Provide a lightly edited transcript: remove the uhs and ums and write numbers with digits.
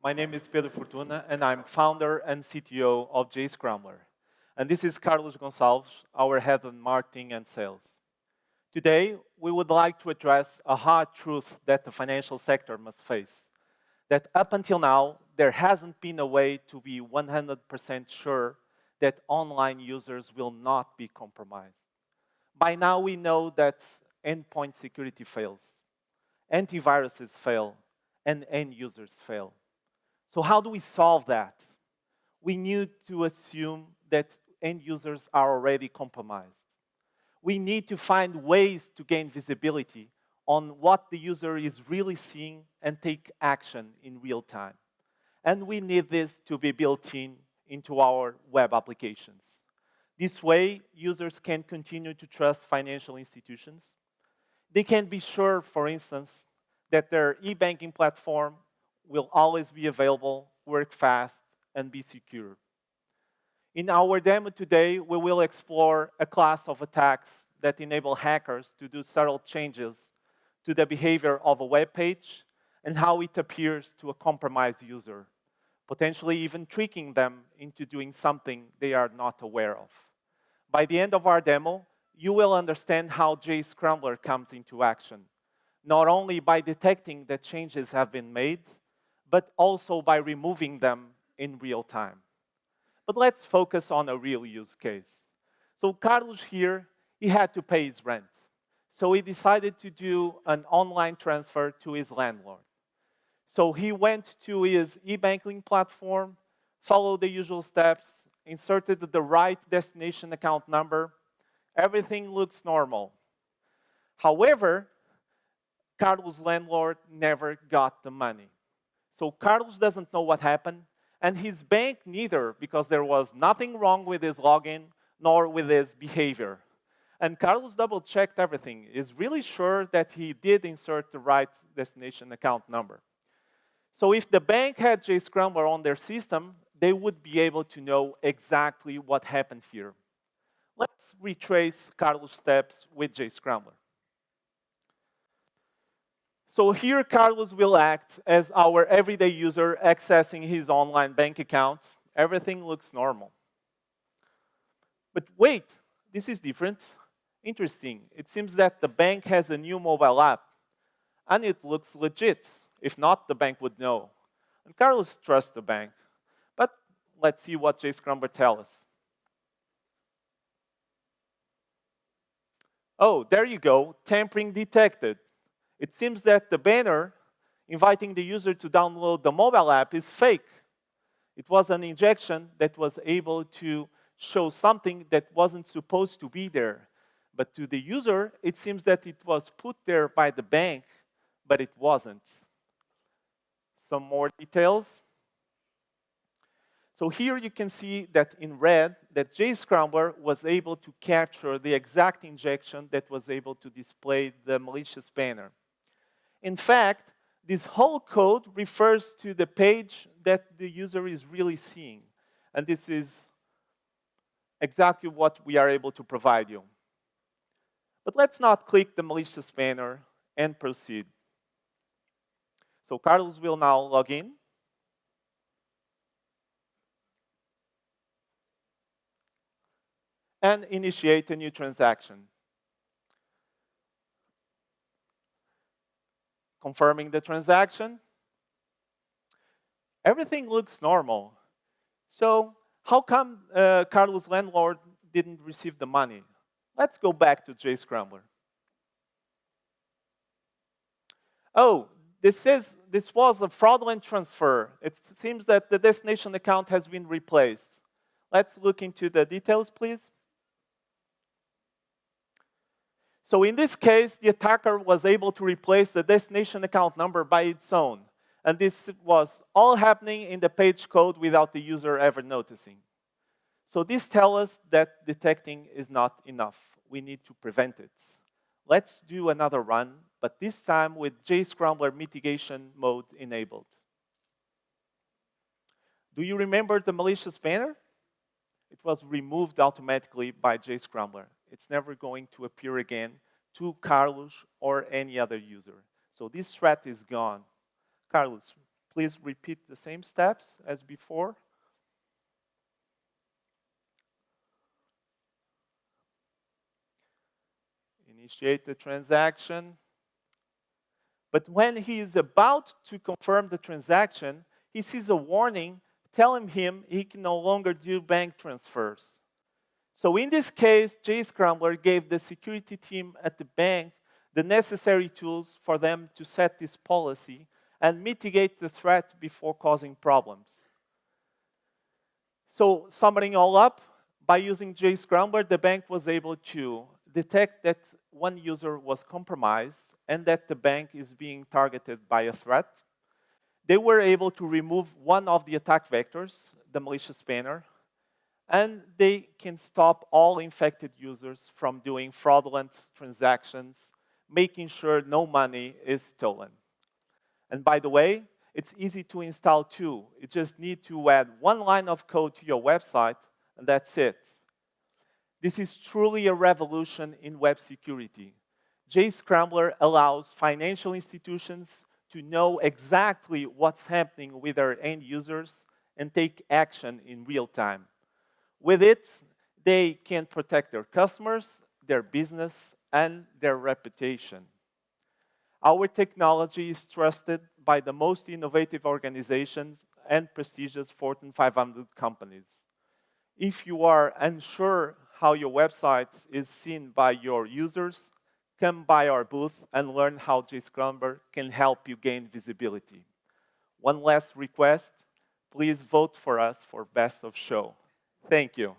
My name is Pedro Fortuna, and I'm founder and CTO of Jscrambler. And this is Carlos Gonçalves, our head of marketing and sales. Today, we would like to address a hard truth that the financial sector must face, that up until now, there hasn't been a way to be 100% sure that online users will not be compromised. By now, we know that endpoint security fails, antiviruses fail, and end users fail. So how do we solve that? We need to assume that end users are already compromised. We need to find ways to gain visibility on what the user is really seeing and take action in real time. And we need this to be built into our web applications. This way, users can continue to trust financial institutions. They can be sure, for instance, that their e-banking platform will always be available, work fast, and be secure. In our demo today, we will explore a class of attacks that enable hackers to do subtle changes to the behavior of a web page and how it appears to a compromised user, potentially even tricking them into doing something they are not aware of. By the end of our demo, you will understand how Jscrambler comes into action, not only by detecting that changes have been made, but also by removing them in real time. But let's focus on a real use case. So Carlos here, he had to pay his rent. So he decided to do an online transfer to his landlord. So he went to his e-banking platform, followed the usual steps, inserted the right destination account number. Everything looks normal. However, Carlos' landlord never got the money. So Carlos doesn't know what happened, and his bank neither, because there was nothing wrong with his login nor with his behavior. And Carlos double-checked everything. He's really sure that he did insert the right destination account number. So if the bank had Jscrambler on their system, they would be able to know exactly what happened here. Let's retrace Carlos' steps with Jscrambler. So here, Carlos will act as our everyday user accessing his online bank account. Everything looks normal. But wait, this is different. Interesting. It seems that the bank has a new mobile app, and it looks legit. If not, the bank would know. And Carlos trusts the bank. But let's see what Jscrambler tells us. Oh, there you go, tampering detected. It seems that the banner inviting the user to download the mobile app is fake. It was an injection that was able to show something that wasn't supposed to be there. But to the user, it seems that it was put there by the bank, but it wasn't. Some more details. So here you can see that in red, that Jscrambler was able to capture the exact injection that was able to display the malicious banner. In fact, this whole code refers to the page that the user is really seeing. And this is exactly what we are able to provide you. But let's not click the malicious banner and proceed. So Carlos will now log in. And initiate a new transaction. Confirming the transaction. Everything looks normal. So how come Carlos' landlord didn't receive the money? Let's go back to Jscrambler. Oh, this was a fraudulent transfer. It seems that the destination account has been replaced. Let's look into the details, please. So in this case, the attacker was able to replace the destination account number by its own. And this was all happening in the page code without the user ever noticing. So this tells us that detecting is not enough. We need to prevent it. Let's do another run, but this time with Jscrambler mitigation mode enabled. Do you remember the malicious banner? It was removed automatically by Jscrambler. It's never going to appear again to Carlos or any other user. So this threat is gone. Carlos, Please repeat the same steps as before. Initiate the transaction. But when he is about to confirm the transaction, he sees a warning telling him he can no longer do bank transfers. So in this case, Jscrambler gave the security team at the bank the necessary tools for them to set this policy and mitigate the threat before causing problems. So summing all up, by using Jscrambler, the bank was able to detect that one user was compromised and that the bank is being targeted by a threat. They were able to remove one of the attack vectors, the malicious spanner, and they can stop all infected users from doing fraudulent transactions, making sure no money is stolen. And by the way, it's easy to install too. You just need to add one line of code to your website, and that's it. This is truly a revolution in web security. Jscrambler allows financial institutions to know exactly what's happening with their end users and take action in real time. With it, they can protect their customers, their business, and their reputation. Our technology is trusted by the most innovative organizations and prestigious Fortune 500 companies. If you are unsure how your website is seen by your users, come by our booth and learn how Jscrambler can help you gain visibility. One last request, please vote for us for Best of Show. Thank you.